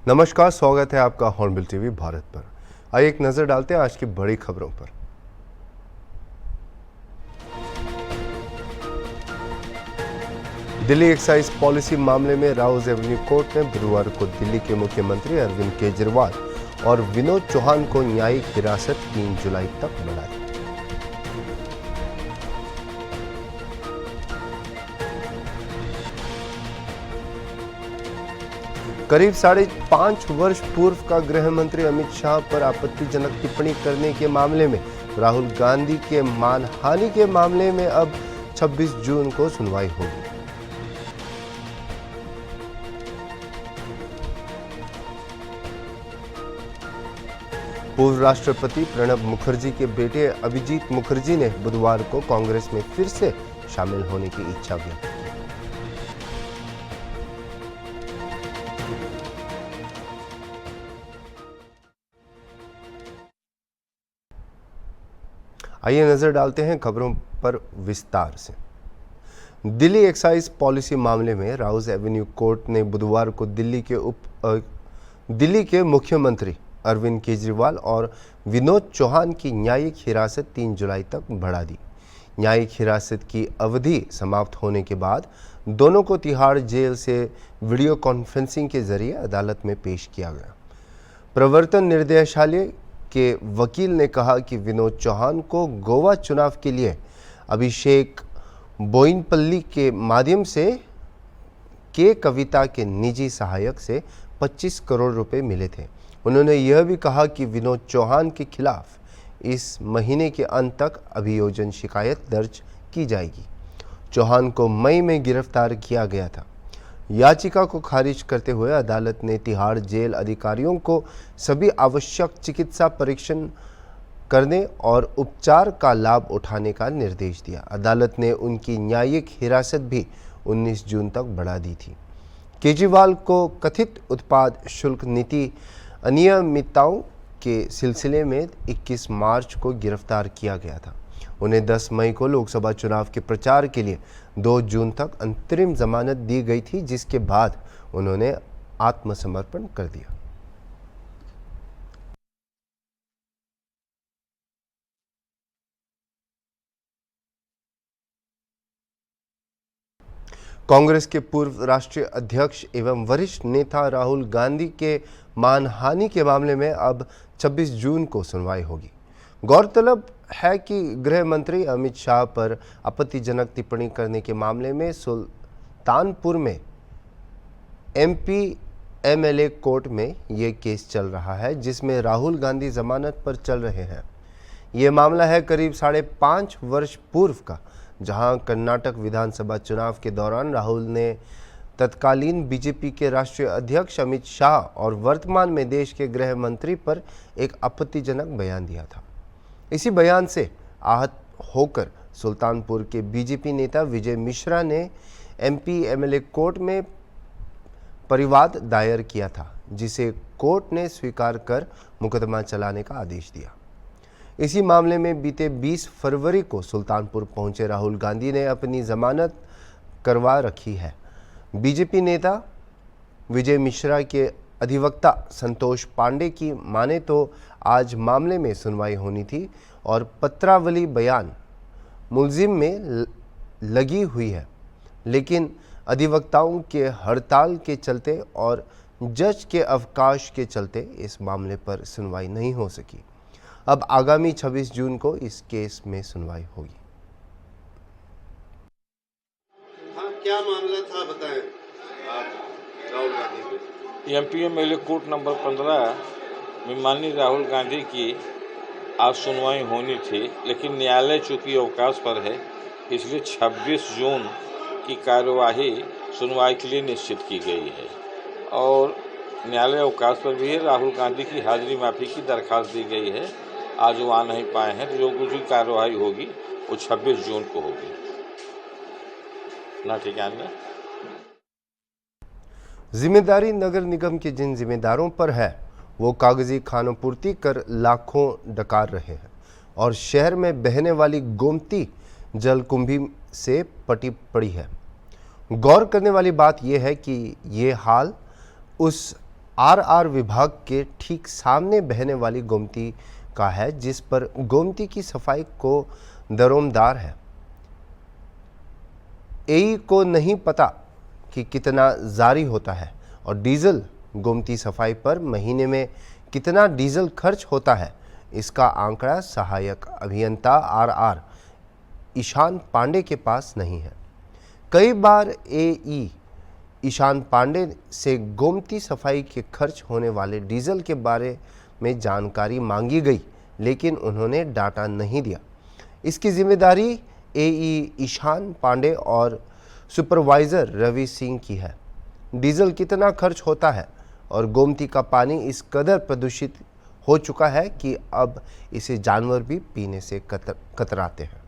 नमस्कार, स्वागत है आपका हॉर्नबिल टीवी भारत पर। आइए एक नजर डालते हैं आज की बड़ी खबरों पर। दिल्ली एक्साइज पॉलिसी मामले में राउज एवेन्यू कोर्ट ने बुधवार को दिल्ली के मुख्यमंत्री अरविंद केजरीवाल और विनोद चौहान को न्यायिक हिरासत 3 जुलाई तक बढ़ा दी। करीब 5.5 वर्ष पूर्व का गृह मंत्री अमित शाह पर आपत्तिजनक टिप्पणी करने के मामले में राहुल गांधी के मानहानि के मामले में अब 26 जून को सुनवाई होगी। पूर्व राष्ट्रपति प्रणब मुखर्जी के बेटे अभिजीत मुखर्जी ने बुधवार को कांग्रेस में फिर से शामिल होने की इच्छा व्यक्त की। आइए नजर डालते हैं खबरों पर विस्तार से। दिल्ली एक्साइज पॉलिसी मामले में राउज एवेन्यू कोर्ट ने बुधवार को दिल्ली के मुख्यमंत्री अरविंद केजरीवाल और विनोद चौहान की न्यायिक हिरासत 3 जुलाई तक बढ़ा दी। न्यायिक हिरासत की अवधि समाप्त होने के बाद दोनों को तिहाड़ जेल से वीडियो कॉन्फ्रेंसिंग के जरिए अदालत में पेश किया गया। प्रवर्तन निर्देशालय के वकील ने कहा कि विनोद चौहान को गोवा चुनाव के लिए अभिषेक बोयिनपल्ली के माध्यम से के कविता के निजी सहायक से 25 करोड़ रुपए मिले थे। उन्होंने यह भी कहा कि विनोद चौहान के खिलाफ इस महीने के अंत तक अभियोजन शिकायत दर्ज की जाएगी। चौहान को मई में गिरफ्तार किया गया था। याचिका को खारिज करते हुए अदालत ने तिहाड़ जेल अधिकारियों को सभी आवश्यक चिकित्सा परीक्षण करने और उपचार का लाभ उठाने का निर्देश दिया। अदालत ने उनकी न्यायिक हिरासत भी 19 जून तक बढ़ा दी थी। केजरीवाल को कथित उत्पाद शुल्क नीति अनियमितताओं के सिलसिले में 21 मार्च को गिरफ्तार किया गया था। उन्हें 10 मई को लोकसभा चुनाव के प्रचार के लिए 2 जून तक अंतरिम जमानत दी गई थी, जिसके बाद उन्होंने आत्मसमर्पण कर दिया। कांग्रेस के पूर्व राष्ट्रीय अध्यक्ष एवं वरिष्ठ नेता राहुल गांधी के मानहानि के मामले में अब 26 जून को सुनवाई होगी। गौरतलब है कि गृह मंत्री अमित शाह पर आपत्तिजनक टिप्पणी करने के मामले में सुल्तानपुर में एमपी एमएलए कोर्ट में ये केस चल रहा है, जिसमें राहुल गांधी जमानत पर चल रहे हैं। ये मामला है करीब 5.5 वर्ष पूर्व का, जहां कर्नाटक विधानसभा चुनाव के दौरान राहुल ने तत्कालीन बीजेपी के राष्ट्रीय अध्यक्ष अमित शाह और वर्तमान में देश के गृह मंत्री पर एक आपत्तिजनक बयान दिया था। इसी बयान से आहत होकर सुल्तानपुर के बीजेपी नेता विजय मिश्रा ने एमपी एमएलए कोर्ट में परिवाद दायर किया था, जिसे कोर्ट ने स्वीकार कर मुकदमा चलाने का आदेश दिया। इसी मामले में बीते 20 फरवरी को सुल्तानपुर पहुंचे राहुल गांधी ने अपनी जमानत करवा रखी है। बीजेपी नेता विजय मिश्रा के अधिवक्ता संतोष पांडे की माने तो आज मामले में सुनवाई होनी थी और पत्रावली बयान मुलजिम में लगी हुई है, लेकिन अधिवक्ताओं के हड़ताल के चलते और जज के अवकाश के चलते इस मामले पर सुनवाई नहीं हो सकी। अब आगामी 26 जून को इस केस में सुनवाई होगी। हाँ, क्या मामला था बताएं। Rahul Gandhi MP MLA court number 15 में माननीय राहुल गांधी की आज सुनवाई होनी थी, लेकिन न्यायालय चूंकि अवकाश पर है, इसलिए 26 जून की कार्यवाही सुनवाई के लिए निश्चित की गई है और न्यायालय अवकाश पर भी है। राहुल गांधी की हाजिरी माफी की दरखास्त दी गई है। आज वो आ नहीं पाए हैं, तो जो कुछ भी कार्यवाही होगी वो 26 जून को होगी ना। ठीक है। जिम्मेदारी नगर निगम के जिन जिम्मेदारों पर है वो कागजी खानापूर्ति कर लाखों डकार रहे हैं और शहर में बहने वाली गोमती जलकुंभी से पटी पड़ी है। गौर करने वाली बात यह है कि ये हाल उस आरआर विभाग के ठीक सामने बहने वाली गोमती का है, जिस पर गोमती की सफाई को दरोमदार है। एई को नहीं पता कि कितना जारी होता है और डीजल गोमती सफाई पर महीने में कितना डीजल खर्च होता है, इसका आंकड़ा सहायक अभियंता आरआर ईशान पांडे के पास नहीं है। कई बार एई ईशान पांडे से गोमती सफाई के खर्च होने वाले डीजल के बारे में जानकारी मांगी गई, लेकिन उन्होंने डाटा नहीं दिया। इसकी जिम्मेदारी एई ईशान पांडे और सुपरवाइज़र रवि सिंह की है। डीजल कितना खर्च होता है और गोमती का पानी इस कदर प्रदूषित हो चुका है कि अब इसे जानवर भी पीने से कतराते हैं।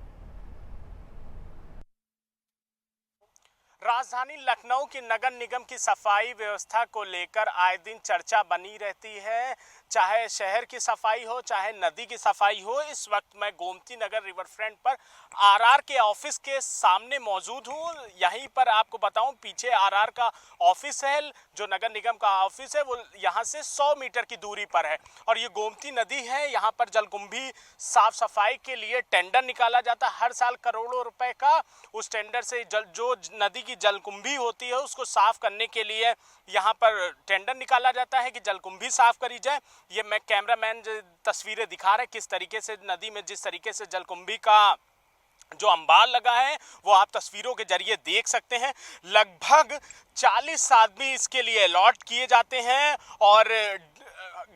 राजधानी लखनऊ की नगर निगम की सफाई व्यवस्था को लेकर आए दिन चर्चा बनी रहती है। चाहे शहर की सफाई हो, चाहे नदी की सफाई हो। इस वक्त मैं गोमती नगर रिवर फ्रंट पर आरआर के ऑफिस के सामने मौजूद हूँ। यहीं पर आपको बताऊं, पीछे आरआर का ऑफिस है, जो नगर निगम का ऑफिस है, वो यहाँ से 100 मीटर की दूरी पर है। और ये गोमती नदी है। यहाँ पर जलकुंभी साफ सफाई के लिए टेंडर निकाला जाता है हर साल करोड़ों रुपए का। उस टेंडर से जो नदी की जलकुंभी होती है उसको साफ करने के लिए यहाँ पर टेंडर निकाला जाता है कि जलकुंभी साफ करी जाए। ये मैं कैमरामैन तस्वीरें दिखा रहे किस तरीके से नदी में जिस तरीके से जलकुंभी का जो अंबार लगा है वो आप तस्वीरों के जरिए देख सकते हैं। लगभग 40 आदमी इसके लिए अलॉट किए जाते हैं और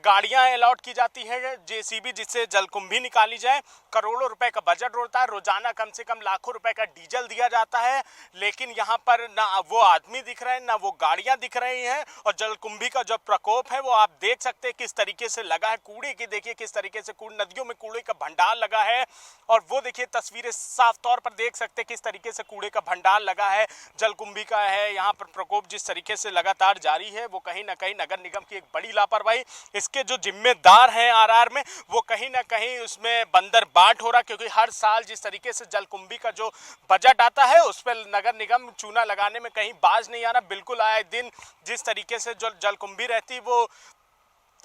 गाड़ियां अलॉट की जाती हैं, जेसीबी, जिससे जलकुंभी निकाली जाए। करोड़ों रुपए का बजट होता है। रोजाना कम से कम लाखों रुपए का डीजल दिया जाता है, लेकिन यहाँ पर ना वो आदमी दिख रहे हैं, ना वो गाड़ियां दिख रही हैं। और जलकुंभी का जो प्रकोप है वो आप देख सकते हैं किस तरीके से लगा है। कूड़े की देखिए किस तरीके से नदियों में कूड़े का भंडार लगा है। और वो देखिए तस्वीरें साफ तौर पर देख सकते हैं किस तरीके से कूड़े का भंडार लगा है, जलकुंभी का है। यहाँ पर प्रकोप जिस तरीके से लगातार जारी है, वो कहीं ना कहीं नगर निगम की एक बड़ी लापरवाही। इसके जो जिम्मेदार हैं आरआर में, वो कहीं ना कहीं उसमें बंदरबाट हो रहा, क्योंकि हर साल जिस तरीके से जलकुंभी का जो बजट आता है उस पर नगर निगम चूना लगाने में कहीं बाज नहीं आ रहा। बिल्कुल आए दिन जिस तरीके से जो जलकुंभी रहती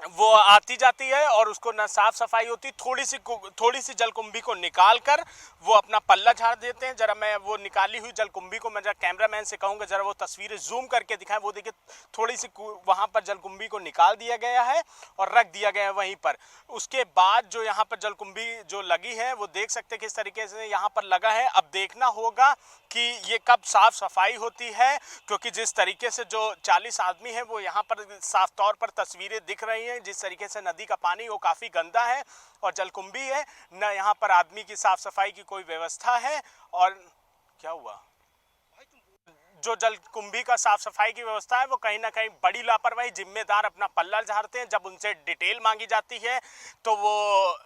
वो आती जाती है और उसको ना साफ सफाई होती। थोड़ी सी जलकुंभी को निकाल कर वो अपना पल्ला झाड़ देते हैं। जरा मैं वो निकाली हुई जलकुंभी को मैं जरा कैमरामैन से कहूँगा जरा वो तस्वीरें जूम करके दिखाएं। वो देखिए थोड़ी सी वहाँ पर जलकुंभी को निकाल दिया गया है और रख दिया गया है वहीं पर। उसके बाद जो यहाँ पर जलकुंभी जो लगी है वो देख सकते हैं किस तरीके से यहाँ पर लगा है। अब देखना होगा कि ये कब साफ सफाई होती है, क्योंकि जिस तरीके से जो 40 आदमी है वो यहाँ पर साफ तौर पर तस्वीरें दिख रही हैं। जिस तरीके से नदी का पानी वो काफ़ी गंदा है और जलकुंभी है, न यहाँ पर आदमी की साफ सफाई की कोई व्यवस्था है। और क्या हुआ, जो जलकुंभी का साफ सफाई की व्यवस्था है वो कहीं ना कहीं बड़ी लापरवाही। जिम्मेदार अपना पल्ला झाड़ते हैं। जब उनसे डिटेल मांगी जाती है तो वो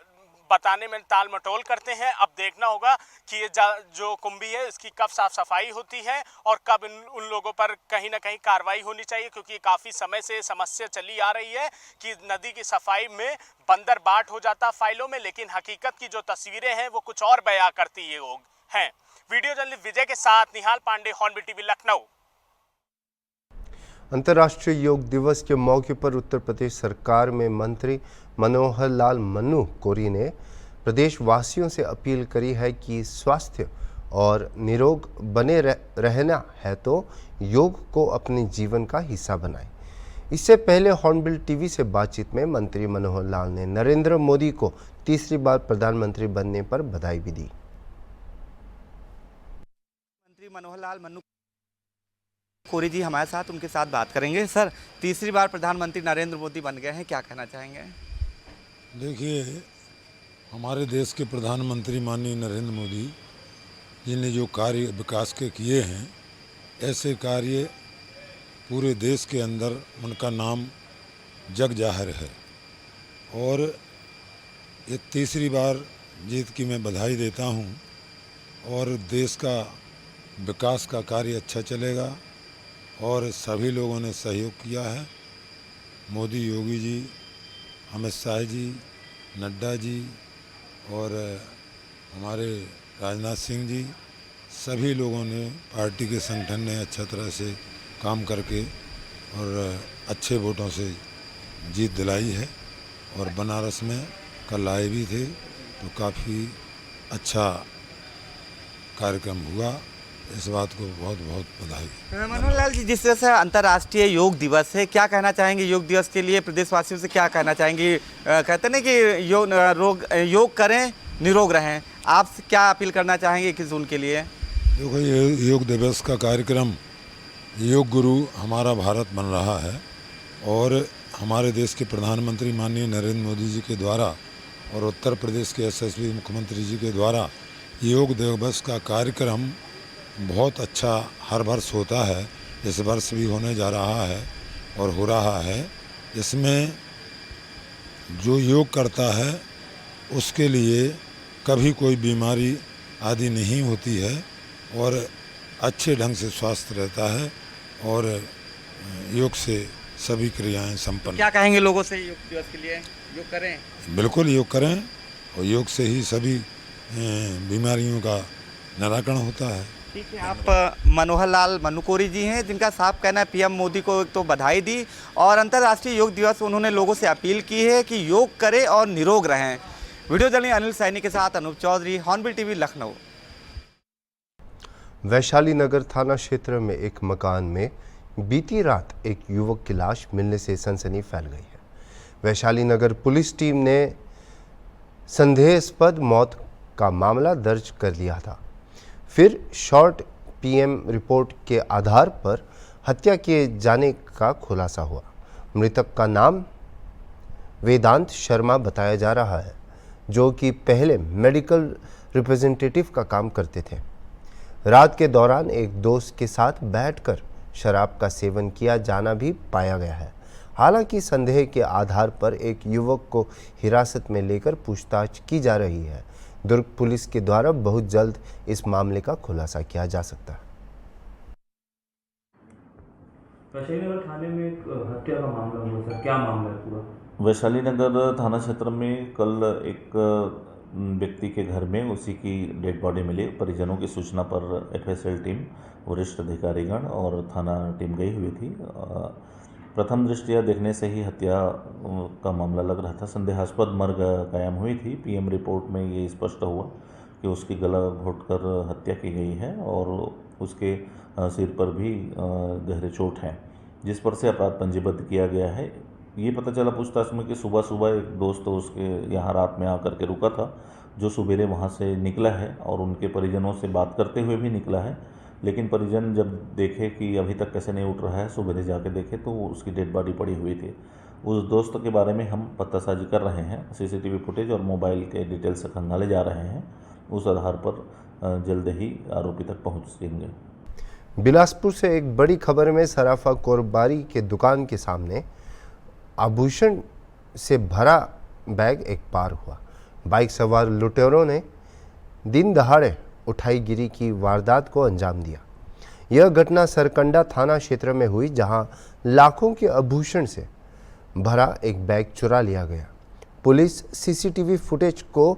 बताने में टाल मटोल करते हैं। अब देखना होगा कि ये जो कुंभी है इसकी कब साफ सफाई होती है और कब उन लोगों पर कहीं ना कहीं कार्रवाई होनी चाहिए, क्योंकि काफ़ी समय से समस्या चली आ रही है कि नदी की सफाई में बंदरबाट हो जाता फाइलों में, लेकिन हकीकत की जो तस्वीरें हैं वो कुछ और बयां करती हैं। वीडियो जर्नलिस्ट विजय के साथ निहाल पांडे, हॉर्नबिल टीवी, लखनऊ। अंतर्राष्ट्रीय योग दिवस के मौके पर उत्तर प्रदेश सरकार में मंत्री मनोहर लाल मन्नू कोरी ने प्रदेश वासियों से अपील करी है कि स्वास्थ्य और निरोग बने रहना है तो योग को अपने जीवन का हिस्सा बनाएं। इससे पहले हॉर्नबिल टीवी से बातचीत में मंत्री मनोहर लाल ने नरेंद्र मोदी को तीसरी बार प्रधानमंत्री बनने पर बधाई भी दी। मंत्री मनोहर लाल मन्नू कोरी जी हमारे साथ, उनके साथ बात करेंगे। सर, तीसरी बार प्रधानमंत्री नरेंद्र मोदी बन गए हैं, क्या कहना चाहेंगे? देखिए, हमारे देश के प्रधानमंत्री माननीय नरेंद्र मोदी जी ने जो कार्य विकास के किए हैं, ऐसे कार्य पूरे देश के अंदर उनका नाम जग जाहिर है। और ये तीसरी बार जीत की मैं बधाई देता हूँ और देश का विकास का कार्य अच्छा चलेगा और सभी लोगों ने सहयोग किया है। मोदी, योगी जी, अमित शाह जी, नड्डा जी और हमारे राजनाथ सिंह जी, सभी लोगों ने, पार्टी के संगठन ने अच्छा तरह से काम करके और अच्छे वोटों से जीत दिलाई है। और बनारस में कल आए भी थे तो काफ़ी अच्छा कार्यक्रम हुआ। इस बात को बहुत बहुत बधाई। मनोहर लाल जी, जिस तरह से अंतर्राष्ट्रीय योग दिवस है, क्या कहना चाहेंगे योग दिवस के लिए? प्रदेशवासियों से क्या कहना चाहेंगे? कहते हैं ना कि योग करें निरोग रहें, आप क्या अपील करना चाहेंगे किस उनके लिए? देखो, ये योग दिवस का कार्यक्रम योग गुरु हमारा भारत बन रहा है और हमारे देश के प्रधानमंत्री माननीय नरेंद्र मोदी जी के द्वारा और उत्तर प्रदेश के यशस्वी मुख्यमंत्री जी के द्वारा योग दिवस का कार्यक्रम बहुत अच्छा हर वर्ष होता है। इस वर्ष भी होने जा रहा है और हो रहा है। इसमें जो योग करता है उसके लिए कभी कोई बीमारी आदि नहीं होती है और अच्छे ढंग से स्वास्थ्य रहता है और योग से सभी क्रियाएं संपन्न। क्या कहेंगे लोगों से योग दिवस के लिए? योग करें, बिल्कुल योग करें और योग से ही सभी बीमारियों का निराकरण होता है। ठीक है। आप मनोहर लाल मनुकोरी जी हैं, जिनका साफ कहना है पीएम मोदी को एक तो बधाई दी और अंतर्राष्ट्रीय योग दिवस उन्होंने लोगों से अपील की है कि योग करें और निरोग रहें। वीडियो जर्नलिस्ट अनिल सैनी के साथ अनूप चौधरी, हॉर्नबिल टीवी, लखनऊ। वैशाली नगर थाना क्षेत्र में एक मकान में बीती रात एक युवक की लाश मिलने से सनसनी फैल गई है। वैशाली नगर पुलिस टीम ने संदेहास्पद मौत का मामला दर्ज कर लिया था। फिर शॉर्ट पीएम रिपोर्ट के आधार पर हत्या किए जाने का खुलासा हुआ। मृतक का नाम वेदांत शर्मा बताया जा रहा है, जो कि पहले मेडिकल रिप्रेजेंटेटिव का काम करते थे। रात के दौरान एक दोस्त के साथ बैठकर शराब का सेवन किया जाना भी पाया गया है। हालांकि संदेह के आधार पर एक युवक को हिरासत में लेकर पूछताछ की जा रही है। दुर्ग पुलिस के द्वारा बहुत जल्द इस मामले का खुलासा किया जा सकता है। वैशाली नगर थाने में एक हत्या का मामला हुआ सर, क्या मामला है पूरा? वैशाली नगर थाना क्षेत्र में कल एक व्यक्ति के घर में उसी की डेड बॉडी मिली। परिजनों की सूचना पर एफएसएल टीम, वरिष्ठ अधिकारीगण और थाना टीम गई हुई थी। प्रथम दृष्टया देखने से ही हत्या का मामला लग रहा था। संदेहास्पद मर्ग कायम हुई थी। पीएम रिपोर्ट में ये स्पष्ट हुआ कि उसकी गला घोंटकर हत्या की गई है और उसके सिर पर भी गहरे चोट हैं, जिस पर से अपराध पंजीबद्ध किया गया है। ये पता चला पूछताछ में कि सुबह सुबह एक दोस्त उसके यहाँ रात में आकर के रुका था, जो सुबेरे वहाँ से निकला है और उनके परिजनों से बात करते हुए भी निकला है। लेकिन परिजन जब देखे कि अभी तक कैसे नहीं उठ रहा है, सुबेरे जाके देखे तो उसकी डेड बॉडी पड़ी हुई थी। उस दोस्त के बारे में हम पतासाजी कर रहे हैं, सीसीटीवी फुटेज और मोबाइल के डिटेल्स से खंगाले जा रहे हैं। उस आधार पर जल्द ही आरोपी तक पहुँचेंगे। बिलासपुर से एक बड़ी खबर में सराफा कोरबारी के दुकान के सामने आभूषण से भरा बैग एक पार हुआ। बाइक सवार लुटेरों ने दिन दहाड़े उठाईगिरी की वारदात को अंजाम दिया। यह घटना सरकंडा थाना क्षेत्र में हुई, जहां लाखों के आभूषण से भरा एक बैग चुरा लिया गया। पुलिस सीसीटीवी फुटेज को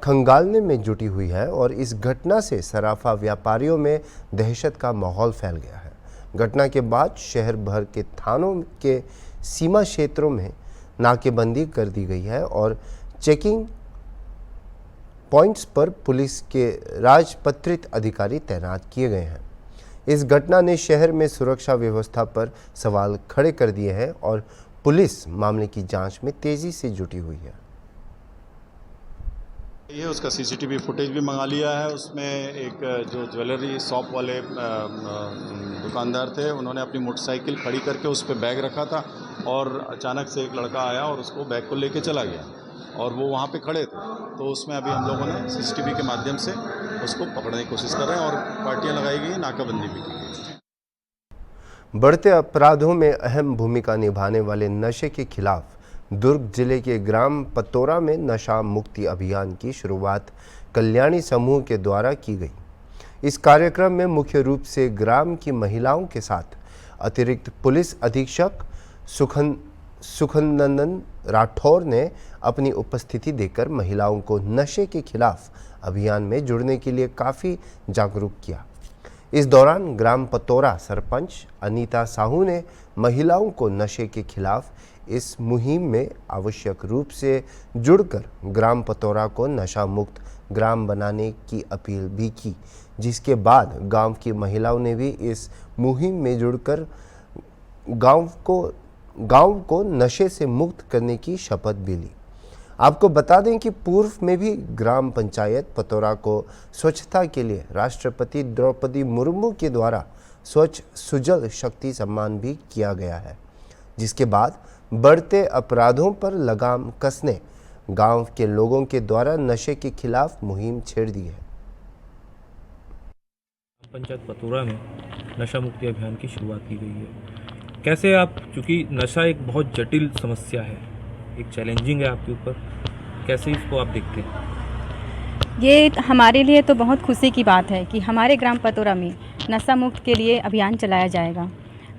खंगालने में जुटी हुई है और इस घटना से सराफा व्यापारियों में दहशत का माहौल फैल गया है। घटना के बाद शहर भर के थानों के सीमा क्षेत्रों में नाकेबंदी कर दी गई है और चेकिंग पॉइंट्स पर पुलिस के राजपत्रित अधिकारी तैनात किए गए हैं। इस घटना ने शहर में सुरक्षा व्यवस्था पर सवाल खड़े कर दिए हैं और पुलिस मामले की जांच में तेजी से जुटी हुई है। ये उसका सीसीटीवी फुटेज भी मंगा लिया है। उसमें एक जो ज्वेलरी शॉप वाले दुकानदार थे, उन्होंने अपनी मोटरसाइकिल खड़ी करके उस पर बैग रखा था और अचानक से एक लड़का आया और उसको बैग को लेके चला गया और वो वहाँ पे खड़े थे। तो उसमें अभी हम लोगों ने सीसीटीवी के माध्यम से उसको पकड़ने की कोशिश कर रहे हैं और पार्टियां लगाई गई, नाकाबंदी भी की गई। बढ़ते अपराधों में अहम भूमिका निभाने वाले नशे के खिलाफ दुर्ग जिले के ग्राम पतोरा में नशा मुक्ति अभियान की शुरुआत कल्याणी समूह के द्वारा की गई। इस कार्यक्रम में मुख्य रूप से ग्राम की महिलाओं के साथ अतिरिक्त पुलिस अधीक्षक सुखनंदन राठौर ने अपनी उपस्थिति देकर महिलाओं को नशे के खिलाफ अभियान में जुड़ने के लिए काफ़ी जागरूक किया। इस दौरान ग्राम पतोरा सरपंच अनीता साहू ने महिलाओं को नशे के खिलाफ इस मुहिम में आवश्यक रूप से जुड़कर ग्राम पतौरा को नशा मुक्त ग्राम बनाने की अपील भी की, जिसके बाद गांव की महिलाओं ने भी इस मुहिम में जुड़कर गांव को नशे से मुक्त करने की शपथ भी ली। आपको बता दें कि पूर्व में भी ग्राम पंचायत पतौरा को स्वच्छता के लिए राष्ट्रपति द्रौपदी मुर्मू के द्वारा स्वच्छ सुजल शक्ति सम्मान भी किया गया है, जिसके बाद बढ़ते अपराधों पर लगाम कसने गांव के लोगों के द्वारा नशे के खिलाफ मुहिम छेड़ दी है। पंचायत पतौरा में नशा मुक्ति अभियान की शुरुआत की गई है। कैसे आप, चूँकि नशा एक बहुत जटिल समस्या है, एक चैलेंजिंग है आपके ऊपर, कैसे इसको आप देखते हैं? ये हमारे लिए तो बहुत खुशी की बात है कि हमारे ग्राम पतौरा में नशा मुक्त के लिए अभियान चलाया जाएगा।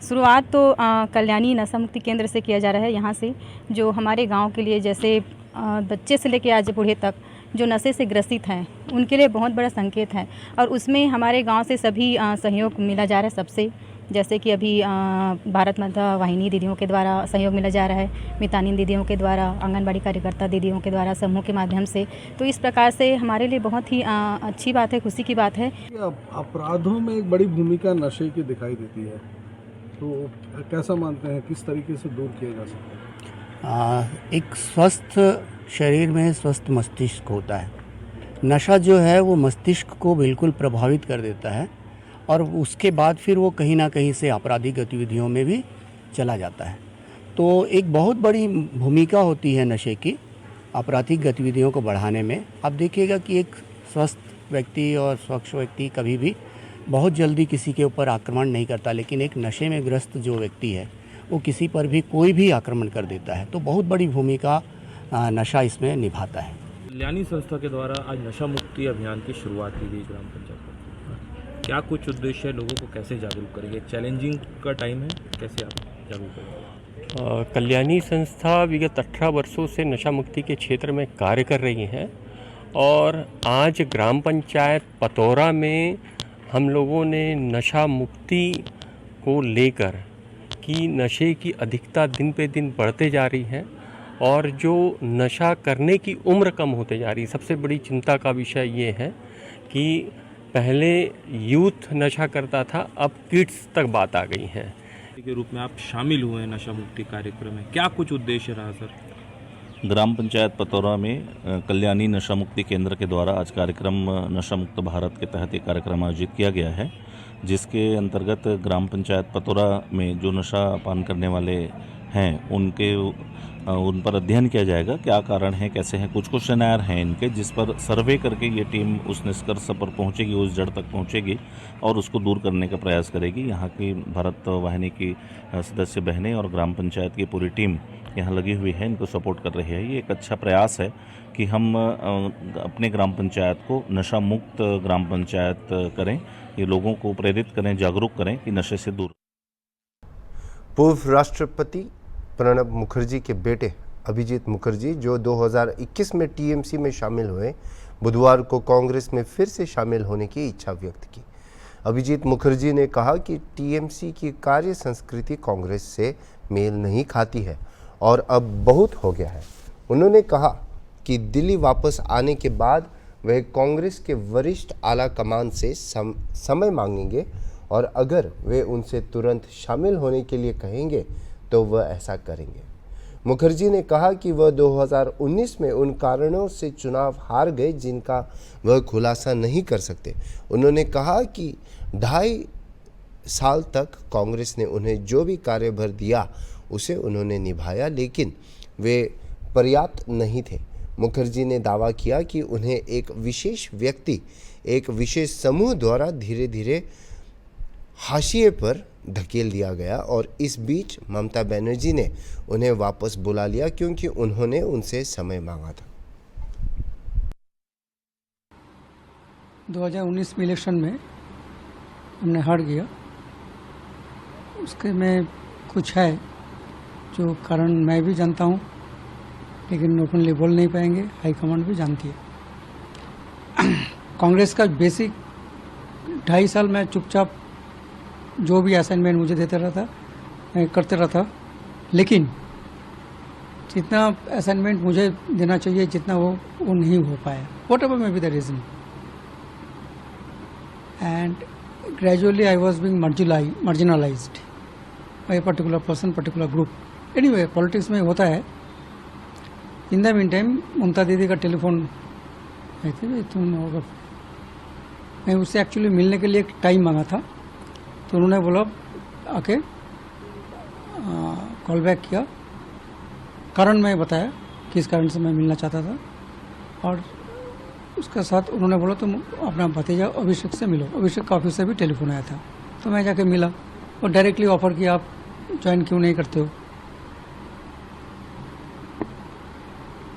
शुरुआत तो कल्याणी नशा मुक्ति केंद्र से किया जा रहा है। यहाँ से जो हमारे गांव के लिए, जैसे बच्चे से लेकर आज बूढ़े तक जो नशे से ग्रसित हैं, उनके लिए बहुत बड़ा संकेत है और उसमें हमारे गांव से सभी सहयोग मिला जा रहा है सबसे। जैसे कि अभी भारत माता वाहिनी दीदियों के द्वारा सहयोग मिला जा रहा है, मितानिन दीदियों के द्वारा, आंगनबाड़ी कार्यकर्ता दीदियों के द्वारा, समूह के माध्यम से। तो इस प्रकार से हमारे लिए बहुत ही अच्छी बात है, खुशी की बात है। अपराधों में एक बड़ी भूमिका नशे की दिखाई देती है, तो कैसा मानते हैं, किस तरीके से दूर किया जा सकता है? एक स्वस्थ शरीर में स्वस्थ मस्तिष्क होता है। नशा जो है वो मस्तिष्क को बिल्कुल प्रभावित कर देता है और उसके बाद फिर वो कहीं ना कहीं से आपराधिक गतिविधियों में भी चला जाता है। तो एक बहुत बड़ी भूमिका होती है नशे की आपराधिक गतिविधियों को बढ़ाने में। आप देखिएगा कि एक स्वस्थ व्यक्ति और स्वच्छ व्यक्ति कभी भी बहुत जल्दी किसी के ऊपर आक्रमण नहीं करता, लेकिन एक नशे में ग्रस्त जो व्यक्ति है वो किसी पर भी कोई भी आक्रमण कर देता है। तो बहुत बड़ी भूमिका नशा इसमें निभाता है। कल्याणी संस्था के द्वारा आज नशा मुक्ति अभियान की शुरुआत की गई ग्राम पंचायत में। क्या कुछ उद्देश्य है, लोगों को कैसे जागरूक करेंगे? चैलेंजिंग का टाइम है, कैसे आप जागरूक करेंगे? कल्याणी संस्था विगत 18 वर्षों से नशा मुक्ति के क्षेत्र में कार्य कर रही है और आज ग्राम पंचायत पतौरा में हम लोगों ने नशा मुक्ति को लेकर कि नशे की अधिकता दिन पे दिन बढ़ते जा रही है और जो नशा करने की उम्र कम होते जा रही है। सबसे बड़ी चिंता का विषय ये है कि पहले यूथ नशा करता था, अब किड्स तक बात आ गई है। के रूप में आप शामिल हुए हैं नशा मुक्ति कार्यक्रम में, क्या कुछ उद्देश्य रहा सर? ग्राम पंचायत पतौरा में कल्याणी नशा मुक्ति केंद्र के द्वारा आज कार्यक्रम नशा मुक्त भारत के तहत ये कार्यक्रम आयोजित किया गया है, जिसके अंतर्गत ग्राम पंचायत पतौरा में जो नशा पान करने वाले हैं उन पर अध्ययन किया जाएगा, क्या कारण है, कैसे हैं। कुछ क्वेश्चनर हैं इनके, जिस पर सर्वे करके ये टीम उस निष्कर्ष पर पहुंचेगी, उस जड़ तक पहुंचेगी और उसको दूर करने का प्रयास करेगी। यहाँ की भारत वाहिनी की सदस्य बहनें और ग्राम पंचायत की पूरी टीम यहाँ लगी हुई है, इनको सपोर्ट कर रही है। ये एक अच्छा प्रयास है कि हम अपने ग्राम पंचायत को नशा मुक्त ग्राम पंचायत करें, ये लोगों को प्रेरित करें, जागरूक करें कि नशे से दूर। पूर्व राष्ट्रपति प्रणब मुखर्जी के बेटे अभिजीत मुखर्जी, जो 2021 में टीएमसी में शामिल हुए, बुधवार को कांग्रेस में फिर से शामिल होने की इच्छा व्यक्त की। अभिजीत मुखर्जी ने कहा कि टीएमसी की कार्य संस्कृति कांग्रेस से मेल नहीं खाती है और अब बहुत हो गया है। उन्होंने कहा कि दिल्ली वापस आने के बाद वह कांग्रेस के वरिष्ठ आला कमान से समय मांगेंगे और अगर वे उनसे तुरंत शामिल होने के लिए कहेंगे तो वह ऐसा करेंगे। मुखर्जी ने कहा कि वह 2019 में उन कारणों से चुनाव हार गए जिनका वह खुलासा नहीं कर सकते। उन्होंने कहा कि 2.5 साल तक कांग्रेस ने उन्हें जो भी कार्यभार दिया उसे उन्होंने निभाया, लेकिन वे पर्याप्त नहीं थे। मुखर्जी ने दावा किया कि उन्हें एक विशेष व्यक्ति, एक विशेष समूह द्वारा धीरे धीरे हाशिए पर धकेल दिया गया और इस बीच ममता बनर्जी ने उन्हें वापस बुला लिया क्योंकि उन्होंने उनसे समय मांगा था। 2019 में इलेक्शन में हमने हार गया, उसके में कुछ है जो कारण मैं भी जानता हूँ, लेकिन ओपनली बोल नहीं पाएंगे, हाईकमांड भी जानती है। कांग्रेस का बेसिक 2.5 साल मैं चुपचाप जो भी असाइनमेंट मुझे देता रहा था, मैं करते रहता, लेकिन जितना असाइनमेंट मुझे देना चाहिए जितना वो नहीं हो पाया, whatever may be the reason, and gradually I was being marginalised by a particular person, particular group. Anyway, politics में होता है। In the meantime Mamata दीदी का टेलीफोन आई थी, तुम होगा, मैं उससे एक्चुअली मिलने के लिए एक टाइम मांगा था, तो उन्होंने बोला आके कॉल बैक किया, कारण मैं बताया किस कारण से मैं मिलना चाहता था, और उसके साथ उन्होंने बोला तुम अपना भतीजा अभिषेक से मिलो। अभिषेक का ऑफिस से भी टेलीफोन आया था, तो मैं जाके मिला और डायरेक्टली ऑफर किया आप ज्वाइन क्यों नहीं करते हो।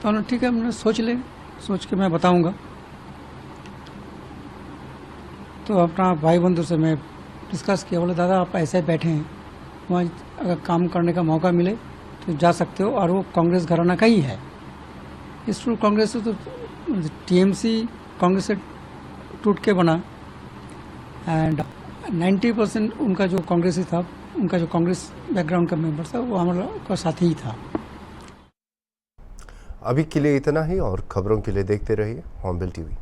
तो उन्होंने ठीक है, हमने सोच के मैं बताऊंगा। तो अपना भाई बंधु से मैं डिस्कस किया, बोले दादा आप ऐसे बैठे हैं, वहाँ अगर काम करने का मौका मिले तो जा सकते हो, और वो कांग्रेस घराना का ही है। इस ट्रू कांग्रेस से तो टीएमसी कांग्रेस से टूट के बना, एंड 90% उनका जो कांग्रेसी था, उनका जो कांग्रेस बैकग्राउंड का मेंबर था, वो हमारा साथी ही था। अभी के लिए इतना ही, और खबरों के लिए देखते रहिए हॉर्नबिल टीवी।